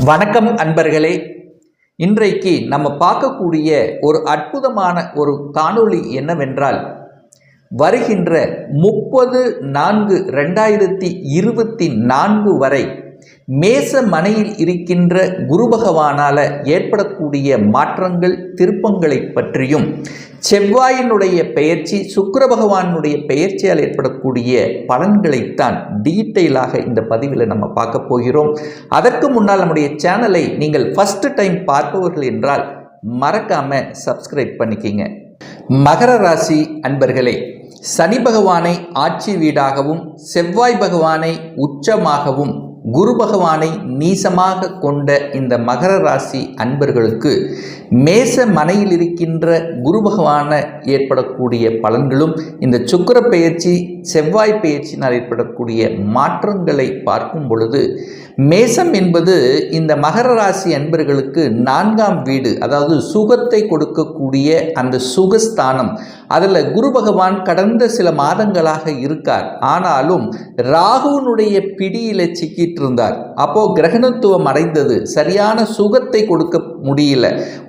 வணக்கம் அன்பர்களே. இன்றைக்கு நம்ம பார்க்கக்கூடிய ஒரு அற்புதமான ஒரு காணொளி என்னவென்றால், வருகின்ற 30/4/2024 வரை மேச மனையில் இருக்கின்ற குரு பகவானால் ஏற்படக்கூடிய மாற்றங்கள் திருப்பங்களை பற்றியும், செவ்வாயினுடைய பெயர்ச்சி சுக்கிர பகவானுடைய பெயர்ச்சியால் ஏற்படக்கூடிய பலன்களைத்தான் டீட்டெயிலாக இந்த பதிவில் நம்ம பார்க்க போகிறோம். அதற்கு முன்னால் நம்முடைய சேனலை நீங்கள் ஃபர்ஸ்ட் டைம் பார்ப்பவர்கள் என்றால் மறக்காம சப்ஸ்கிரைப் பண்ணிக்கிங்க. மகர ராசி அன்பர்களே, சனி பகவானை ஆட்சி வீடாகவும், செவ்வாய் பகவானை உச்சமாகவும், குரு பகவானை நீசமாக கொண்ட இந்த மகர ராசி அன்பர்களுக்கு மேச மனையில் இருக்கின்ற குரு பகவான ஏற்படக்கூடிய பலன்களும், இந்த சுக்கிர பெயர்ச்சி செவ்வாய் பெயர்ச்சினால் ஏற்படக்கூடிய மாற்றங்களை பார்க்கும் பொழுது, மேசம் என்பது இந்த மகர ராசி அன்பர்களுக்கு 4ஆம் வீடு, அதாவது சுகத்தை கொடுக்கக்கூடிய அந்த சுகஸ்தானம். அதில் குரு பகவான் கடந்த சில மாதங்களாக இருக்கார். ஆனாலும் ராகுனுடைய பிடியில் சிக்கிட்டு இருந்தார். அப்போ கிரகணத்துவம் அடைந்தது, சரியான சுகத்தை கொடுக்க முடியல,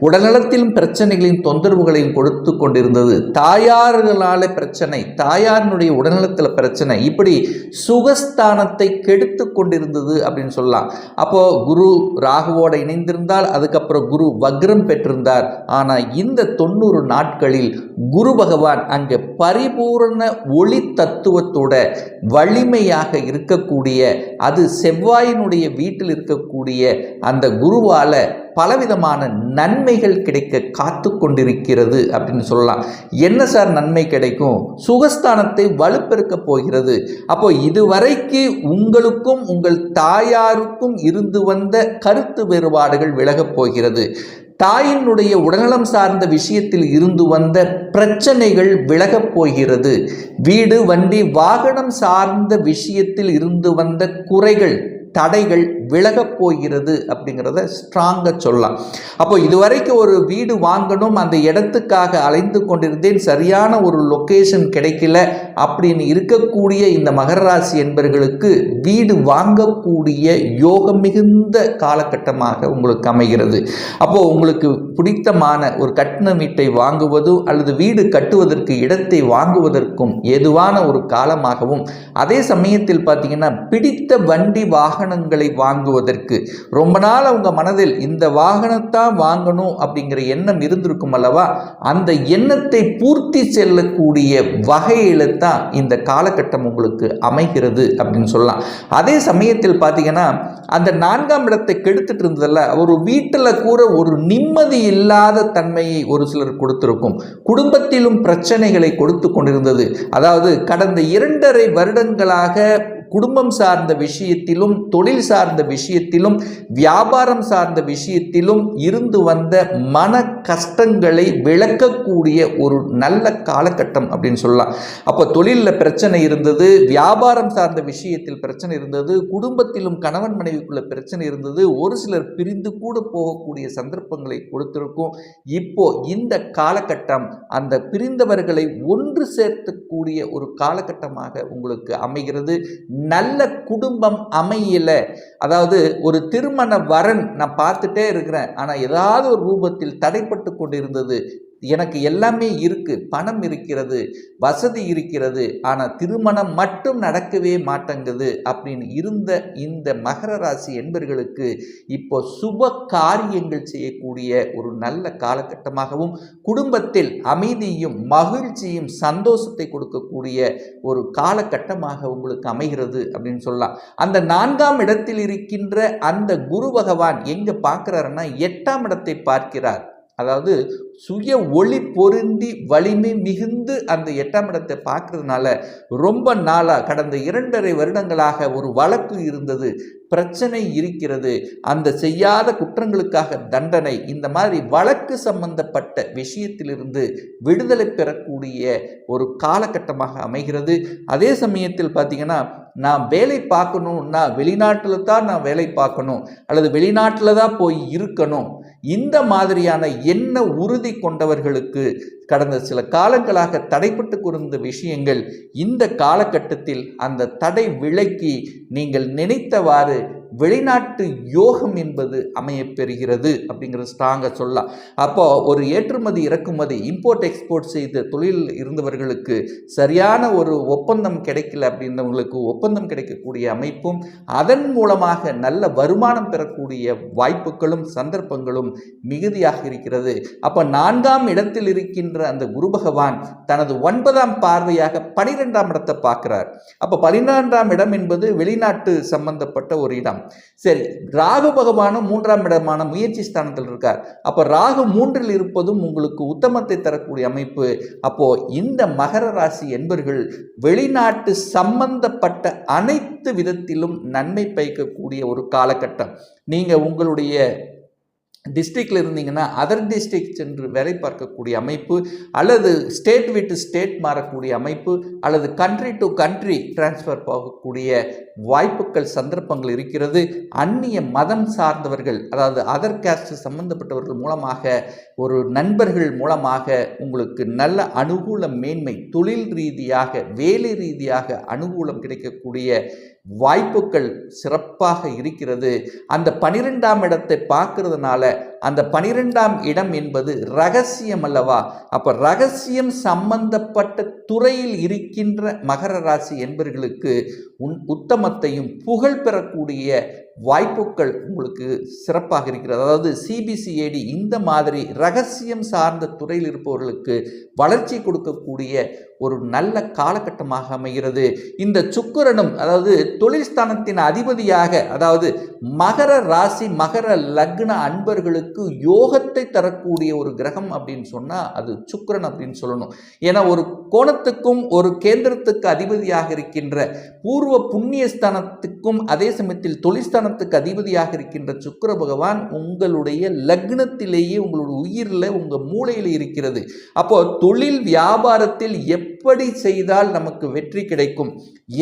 உடல்நலத்திலும் பிரச்சனைகளையும் தொந்தரவுகளையும் கொடுத்து கொண்டிருந்தது, தாயார்களால பிரச்சனை, தாயாரினுடைய உடல்நலத்தில் பிரச்சனை, இப்படி சுகஸ்தானத்தை கெடுத்து கொண்டிருந்தது அப்படின்னு சொல்லலாம். அப்போ குரு ராகுவோட இணைந்திருந்தால், அதுக்கப்புறம் குரு வக்ரம் பெற்றிருந்தார். ஆனால் இந்த 90 நாட்களில் குரு பகவான் அங்கே பரிபூரண ஒளி தத்துவத்தோட வலிமையாக இருக்கக்கூடிய, அது செவ்வாயினுடைய வீட்டில் இருக்கக்கூடிய அந்த குருவால பலவிதமான நன்மைகள் கிடைக்க காத்து கொண்டிருக்கிறது அப்படின்னு சொல்லலாம். என்ன சார் நன்மை கிடைக்கும்? சுகஸ்தானத்தை வலுப்பெருக்க போகிறது. அப்போ இதுவரைக்கு உங்களுக்கும் உங்கள் தாயாருக்கும் இருந்து வந்த கருத்து வேறுபாடுகள் விலகப் போகிறது. தாயினுடைய உடல்நலம் சார்ந்த விஷயத்தில் இருந்து வந்த பிரச்சனைகள் விலகப் போகிறது. வீடு வண்டி வாகனம் சார்ந்த விஷயத்தில் இருந்து வந்த குறைகள் தடைகள் விலகப் போகிறது அப்படிங்கிறத ஸ்ட்ராங்காக சொல்லலாம். அப்போ இதுவரைக்கும் ஒரு வீடு வாங்கணும், அந்த இடத்துக்காக அலைந்து கொண்டிருந்தேன், சரியான ஒரு லொக்கேஷன் கிடைக்கல அப்படின்னு இருக்கக்கூடிய இந்த மகர ராசி என்பவர்களுக்கு வீடு வாங்கக்கூடிய யோகம் மிகுந்த காலகட்டமாக உங்களுக்கு அமைகிறது. அப்போ உங்களுக்கு பிடித்தமான ஒரு கட்டின வீட்டை வாங்குவது அல்லது வீடு கட்டுவதற்கு இடத்தை வாங்குவதற்கும் ஏதுவான ஒரு காலமாகவும், அதே சமயத்தில் பார்த்தீங்கன்னா பிடித்த வண்டி வாகனங்களை வாங்குவதற்கு ரொம்ப நாள் அவங்க மனதில் இந்த வாகனத்தான் வாங்கணும் அப்படிங்கிற எண்ணம் இருந்திருக்கும் அல்லவா, அந்த எண்ணத்தை பூர்த்தி செல்லக்கூடிய வகையில் தான் இந்த காலகட்டம் உங்களுக்கு அமைகிறது அப்படின்னு சொல்லலாம். அதே சமயத்தில் பார்த்தீங்கன்னா அந்த 4ஆம் இடத்தை கெடுத்துட்டு இருந்ததில்ல, ஒரு வீட்டில் கூட ஒரு நிம்மதி இல்லாத தன்மையை ஒரு சிலர் கொடுத்திருக்கும். குடும்பத்திலும் பிரச்சனைகளை கொடுத்து கொண்டிருந்தது. அதாவது கடந்த 2.5 வருடங்களாக குடும்பம் சார்ந்த விஷயத்திலும், தொழில் சார்ந்த விஷயத்திலும், வியாபாரம் சார்ந்த விஷயத்திலும் இருந்து வந்த மன கஷ்டங்களை விளக்கக்கூடிய ஒரு நல்ல காலகட்டம் அப்படின்னு சொல்லலாம். அப்போ தொழிலில் பிரச்சனை இருந்தது, வியாபாரம் சார்ந்த விஷயத்தில் பிரச்சனை இருந்தது, குடும்பத்திலும் கணவன் மனைவிக்குள்ள பிரச்சனை இருந்தது, ஒரு சிலர் பிரிந்து கூட போகக்கூடிய சந்தர்ப்பங்களை கொடுத்திருக்கும். இப்போ இந்த காலகட்டம் அந்த பிரிந்தவர்களை ஒன்று சேர்க்கக்கூடிய ஒரு காலகட்டமாக உங்களுக்கு அமைகிறது. நல்ல குடும்பம் அமையல, அதாவது ஒரு திருமண வரன் நான் பார்த்துட்டே இருக்கிறேன், ஆனால் ஏதாவது ஒரு ரூபத்தில் தடைப்பட்டு கொண்டிருந்தது. எனக்கு எல்லாமே இருக்கு, பணம் இருக்கிறது, வசதி இருக்கிறது, ஆனால் திருமணம் மட்டும் நடக்கவே மாட்டேங்குது அப்படின்னு இருந்த இந்த மகர ராசி என்பவர்களுக்கு இப்போ சுப காரியங்கள் செய்யக்கூடிய ஒரு நல்ல காலகட்டமாகவும், குடும்பத்தில் அமைதியும் மகிழ்ச்சியும் சந்தோஷத்தை கொடுக்கக்கூடிய ஒரு காலகட்டமாக உங்களுக்கு அமைகிறது அப்படின்னு சொல்லலாம். அந்த 4ஆம் இடத்தில் இருக்கின்ற அந்த குரு பகவான் எங்க பார்க்கிறாருன்னா 8ஆம் இடத்தை பார்க்கிறார். அதாவது சுய ஒளி பொருந்தி வலிமை மிகுந்து அந்த 8ஆம் இடத்தை பார்க்கறதுனால ரொம்ப நாளாக கடந்த 2.5 வருடங்களாக ஒரு வழக்கு இருந்தது, பிரச்சனை இருக்கிறது, அந்த செய்யாத குற்றங்களுக்காக தண்டனை, இந்த மாதிரி வழக்கு சம்பந்தப்பட்ட விஷயத்திலிருந்து விடுதலை பெறக்கூடிய ஒரு காலகட்டமாக அமைகிறது. அதே சமயத்தில் பார்த்தீங்கன்னா நான் வேலை பார்க்கணும்னா வெளிநாட்டில் தான் நான் வேலை பார்க்கணும் அல்லது வெளிநாட்டில் தான் போய் இருக்கணும், இந்த மாதிரியான எண்ண உறுதி கொண்டவர்களுக்கு கடந்த சில காலங்களாக தடைப்பட்டு கொண்டிருந்த விஷயங்கள் இந்த காலகட்டத்தில் அந்த தடை விலக்கி நீங்கள் நினைத்தவாறு வெளிநாட்டு யோகம் என்பது அமையப்பெறுகிறது அப்படிங்கிற ஸ்ட்ராங்காக சொல்லலாம். அப்போ ஒரு ஏற்றுமதி இறக்குமதி இம்போர்ட் எக்ஸ்போர்ட் செய்த தொழில் இருந்தவர்களுக்கு சரியான ஒரு ஒப்பந்தம் கிடைக்கல அப்படின்றவங்களுக்கு ஒப்பந்தம் கிடைக்கக்கூடிய அமைப்பும் அதன் மூலமாக நல்ல வருமானம் பெறக்கூடிய வாய்ப்புகளும் சந்தர்ப்பங்களும் மிகுதியாக இருக்கிறது. அப்போ 4ஆம் இடத்தில் இருக்கின்ற அந்த குரு பகவான் தனது 9ஆம் பார்வையாக 12ஆம் இடத்தை பார்க்கிறார். அப்போ 12ஆம் இடம் என்பது வெளிநாட்டு சம்பந்தப்பட்ட ஒரு இடம். சரி, ராகு பகவானும் 3ஆம் இடமான முயற்சி ஸ்தானத்தில் இருக்கார். அப்ப ராகு 3இல் இருப்பதும் உங்களுக்கு உத்தமத்தை தரக்கூடிய அமைப்பு. அப்போ இந்த மகர ராசி என்பர்கள் வெளிநாட்டு சம்பந்தப்பட்ட அனைத்து விதத்திலும் நன்மை பயக்கக்கூடிய ஒரு காலகட்டம். நீங்க உங்களுடைய டிஸ்ட்ரிக்டில் இருந்தீங்கன்னா அதர் டிஸ்ட்ரிக்ட் சென்று வேலை பார்க்கக்கூடிய அமைப்பு, அல்லது ஸ்டேட் விட்டு ஸ்டேட் மாறக்கூடிய அமைப்பு, அல்லது கண்ட்ரி டு கண்ட்ரி டிரான்ஸ்ஃபர் போகக்கூடிய வாய்ப்புகள் சந்தர்ப்பங்கள் இருக்கிறது. அந்நிய மதம் சார்ந்தவர்கள், அதாவது அதர் காஸ்ட் சம்பந்தப்பட்டவர்கள் மூலமாக, ஒரு நண்பர்கள் மூலமாக உங்களுக்கு நல்ல அனுகூல மேன்மை, தொழில் ரீதியாக வேலை ரீதியாக அனுகூலம் கிடைக்கக்கூடிய வாய்ப்புகள் சிறப்பாக இருக்கிறது. அந்த 12ஆம் இடத்தை பார்க்கறதுனால அந்த 12ஆம் இடம் என்பது ரகசியம் அல்லவா? அப்ப ரகசியம் சம்பந்தப்பட்ட துறையில் இருக்கின்ற மகர ராசி என்பவர்களுக்கு உத்தமத்தையும் புகழ் பெறக்கூடிய வாய்ப்புகள் உங்களுக்கு சிறப்பாக இருக்கிறது. அதாவது சிபிசிஐடி இந்த மாதிரி ரகசியம் சார்ந்த துறையில் இருப்பவர்களுக்கு வளர்ச்சி கொடுக்கக்கூடிய ஒரு நல்ல காலகட்டமாக அமைகிறது. இந்த சுக்கிரனும், அதாவது தொழில் ஸ்தானத்தின் அதிபதியாக, அதாவது மகர ராசி மகர லக்ன அன்பர்களுக்கு யோகத்தை தரக்கூடிய ஒரு கிரகம் அப்படின்னு சொன்னா அது சுக்கிரன் அப்படின்னு சொல்லணும். ஏன்னா ஒரு கோணத்துக்கும் ஒரு கேந்திரத்துக்கு அதிபதியாக இருக்கின்ற பூர்வ புண்ணிய ஸ்தானத்துக்கும் அதே சமயத்தில் தொழில்ஸ்தானத்துக்கு அதிபதியாக இருக்கின்ற சுக்கிர பகவான் உங்களுடைய லக்னத்திலேயே உங்களுடைய உயிரில் உங்க மூளையில் இருக்கிறது. அப்போ தொழில் வியாபாரத்தில் எப்படி செய்தால் நமக்கு வெற்றி கிடைக்கும்,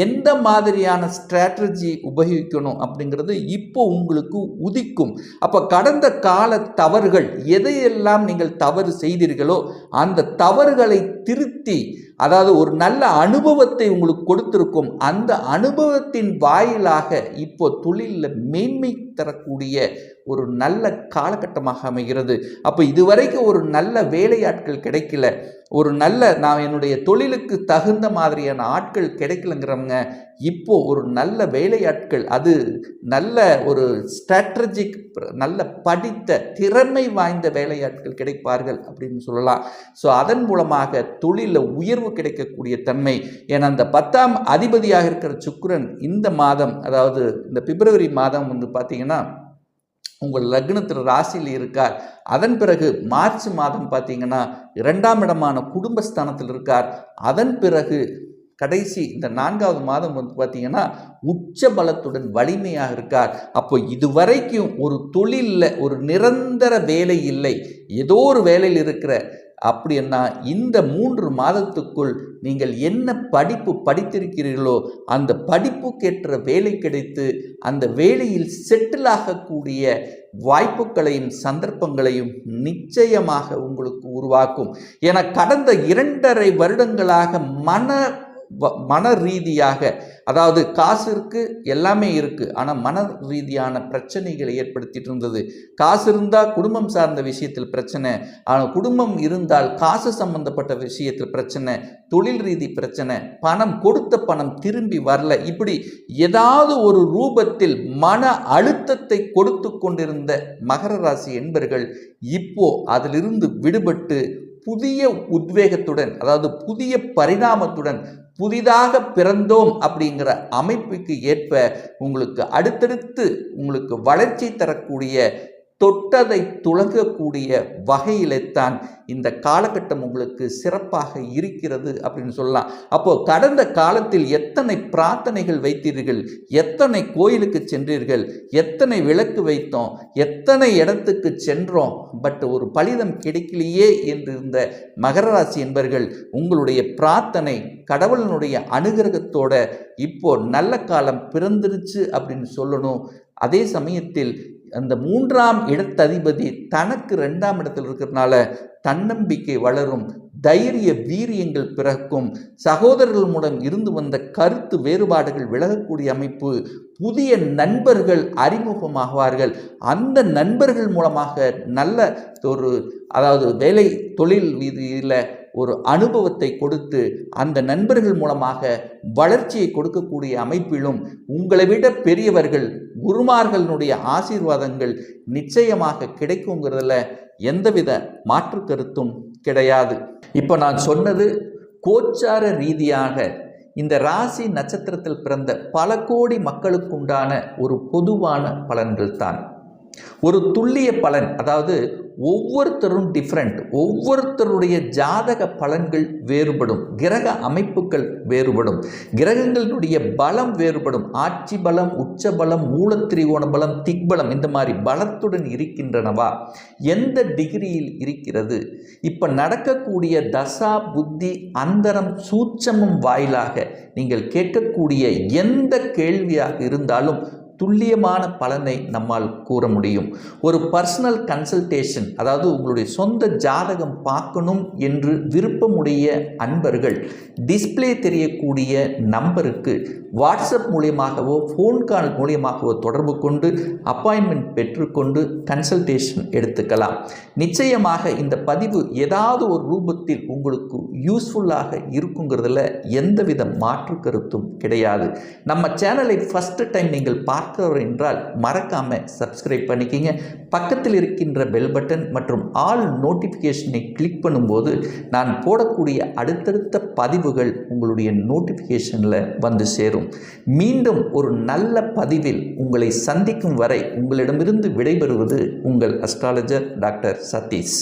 எந்த மாதிரியான ஸ்ட்ராட்டஜி உபயோகிக்கணும் அப்படிங்கிறது இப்போ உங்களுக்கு உதிக்கும். அப்போ கடந்த கால தவறுகள் எதையெல்லாம் நீங்கள் தவறு செய்தீர்களோ அந்த தவறுகளை திருத்தி, அதாவது ஒரு நல்ல அனுபவத்தை உங்களுக்கு கொடுத்திருக்கும். அந்த அனுபவத்தின் வாயிலாக இப்போ தொழிலில் மேன்மை தரக்கூடிய ஒரு நல்ல காலகட்டமாக அமைகிறது. அப்போ இதுவரைக்கும் ஒரு நல்ல வேலையாட்கள் கிடைக்கல, ஒரு நல்ல நான் என்னுடைய தொழிலுக்கு தகுந்த மாதிரியான ஆட்கள் கிடைக்கலங்கிறவங்க இப்போ ஒரு நல்ல வேலையாட்கள், அது நல்ல ஒரு ஸ்ட்ராட்டஜிக், நல்ல படித்த திறமை வாய்ந்த வேலையாட்கள் கிடைப்பார்கள் அப்படின்னு சொல்லலாம். ஸோ அதன் மூலமாக தொழிலில் உயர்வு கிடைக்கக்கூடிய தன்மை. ஏன்னா அந்த 10ஆம் அதிபதியாக இருக்கிற சுக்கிரன் இந்த மாதம், அதாவது இந்த பிப்ரவரி மாதம் வந்து பார்த்தீங்கன்னா உங்கள் லக்னத்தில் ராசியில் இருக்கார். அதன் பிறகு மார்ச் மாதம் பார்த்தீங்கன்னா 2ஆம் இடமான குடும்பஸ்தானத்தில் இருக்கார். அதன் பிறகு கடைசி இந்த 4வது மாதம் வந்து பார்த்தீங்கன்னா உச்ச பலத்துடன் வலிமையாக இருக்கார். அப்போ இதுவரைக்கும் ஒரு தொழிலில் ஒரு நிரந்தர வேலை இல்லை, ஏதோ ஒரு வேலையில் இருக்கிற அப்படின்னா இந்த 3 மாதத்துக்குள் நீங்கள் என்ன படிப்பு படித்திருக்கிறீர்களோ அந்த படிப்புக்கேற்ற வேலை கிடைத்து அந்த வேலையில் செட்டில் ஆகக்கூடிய வாய்ப்புகளையும் சந்தர்ப்பங்களையும் நிச்சயமாக உங்களுக்கு உருவாக்கும். என கடந்த 2.5 வருடங்களாக மன ரீதியாக, அதாவது காசு இருக்கு, எல்லாமே இருக்கு, ஆனால் மன ரீதியான பிரச்சனைகளை ஏற்படுத்திட்டு இருந்தது. காசு இருந்தால் குடும்பம் சார்ந்த விஷயத்தில் பிரச்சனை, ஆனால் குடும்பம் இருந்தால் காசு சம்பந்தப்பட்ட விஷயத்தில் பிரச்சனை, தொழில் ரீதி பிரச்சனை, பணம் கொடுத்த பணம் திரும்பி வரல, இப்படி ஏதாவது ஒரு ரூபத்தில் மன அழுத்தத்தை கொடுத்து கொண்டிருந்த மகர ராசி என்பர்கள் இப்போ அதிலிருந்து விடுபட்டு புதிய உத்வேகத்துடன், அதாவது புதிய பரிணாமத்துடன் புதிதாக பிறந்தோம் அப்படிங்கிற அமைப்புக்கு ஏற்ப உங்களுக்கு அடுத்தடுத்து உங்களுக்கு வளர்ச்சி தரக்கூடிய, தொட்டதை துலங்கக்கூடிய வகையில்தான் இந்த காலகட்டம் உங்களுக்கு சிறப்பாக இருக்கிறது அப்படின்னு சொல்லலாம். அப்போ கடந்த காலத்தில் எத்தனை பிரார்த்தனைகள் வைத்தீர்கள், எத்தனை கோயிலுக்கு சென்றீர்கள், எத்தனை விளக்கு வைத்தோம், எத்தனை இடத்துக்கு சென்றோம், பட் ஒரு பலிதம் கிடைக்கலையே என்று இருந்த மகர ராசி என்பவர்கள் உங்களுடைய பிரார்த்தனை கடவுளினுடைய அனுகிரகத்தோட இப்போ நல்ல காலம் பிறந்துருச்சு அப்படின்னு சொல்லணும். அதே சமயத்தில் அந்த 3ஆம் இடத்ததிபதி தனக்கு 2ஆம் இடத்தில் இருக்கிறதுனால தன்னம்பிக்கை வளரும், தைரிய வீரியங்கள் பிறக்கும், சகோதரர்கள் மூலம் இருந்து வந்த கருத்து வேறுபாடுகள் விலகக்கூடிய அமைப்பு, புதிய நண்பர்கள் அறிமுகமாகுவார்கள். அந்த நண்பர்கள் மூலமாக நல்ல ஒரு வேலை தொழில் வீதியில் ஒரு அனுபவத்தை கொடுத்து அந்த நண்பர்கள் மூலமாக வளர்ச்சியை கொடுக்கக்கூடிய அமைப்பிலும் உங்களை விட பெரியவர்கள் குருமார்களுடைய ஆசீர்வாதங்கள் நிச்சயமாக கிடைக்குங்கிறதுல எந்தவித மாற்று கருத்தும் கிடையாது. இப்போ நான் சொன்னது கோச்சார ரீதியாக இந்த ராசி நட்சத்திரத்தில் பிறந்த பல கோடி மக்களுக்குண்டான ஒரு பொதுவான பலன்கள் தான். ஒரு துல்லிய பலன், அதாவது ஒவ்வொருத்தரும் டிஃப்ரெண்ட், ஒவ்வொருத்தருடைய ஜாதக பலன்கள் வேறுபடும், கிரக அமைப்புகள் வேறுபடும், கிரகங்களுடைய பலம் வேறுபடும். ஆட்சி பலம், உச்ச பலம், மூலத்திரிகோண பலம், திக்பலம், இந்த மாதிரி பலத்துடன் இருக்கின்றனவா, எந்த டிகிரியில் இருக்கிறது, இப்போ நடக்கக்கூடிய தசா புத்தி அந்தரம் சூட்சமம் வாயிலாக நீங்கள் கேட்கக்கூடிய எந்த கேள்வியாக இருந்தாலும் துல்லியமான பலனை நம்மால் கூற முடியும். ஒரு பர்சனல் கன்சல்டேஷன், அதாவது உங்களுடைய சொந்த ஜாதகம் பார்க்கணும் என்று விருப்பமுடைய அன்பர்கள் டிஸ்பிளே தெரியக்கூடிய நம்பருக்கு வாட்ஸ்அப் மூலியமாகவோ ஃபோன் கால் மூலியமாகவோ தொடர்பு கொண்டு அப்பாயின்மெண்ட் பெற்றுக்கொண்டு கன்சல்டேஷன் எடுத்துக்கலாம். நிச்சயமாக இந்த பதிவு ஏதாவது ஒரு ரூபத்தில் உங்களுக்கு யூஸ்ஃபுல்லாக இருக்குங்கிறதுல எந்தவித மாற்று கருத்தும் கிடையாது. நம்ம சேனலை ஃபர்ஸ்ட் டைம் நீங்கள் பார்க்கிறவர் என்றால் மறக்காம சப்ஸ்கிரைப் பண்ணிக்கிங்க. பக்கத்தில் இருக்கின்ற பெல் பட்டன் மற்றும் ஆல் நோட்டிஃபிகேஷனை கிளிக் பண்ணும்போது நான் போடக்கூடிய அடுத்தடுத்த பதிவுகள் உங்களுடைய நோட்டிஃபிகேஷனில் வந்து சேரும். மீண்டும் ஒரு நல்ல பதிவில் உங்களை சந்திக்கும் வரை உங்களிடமிருந்து விடைபெறுவது உங்கள் அஸ்ட்ராலஜர் டாக்டர் சதீஷ்.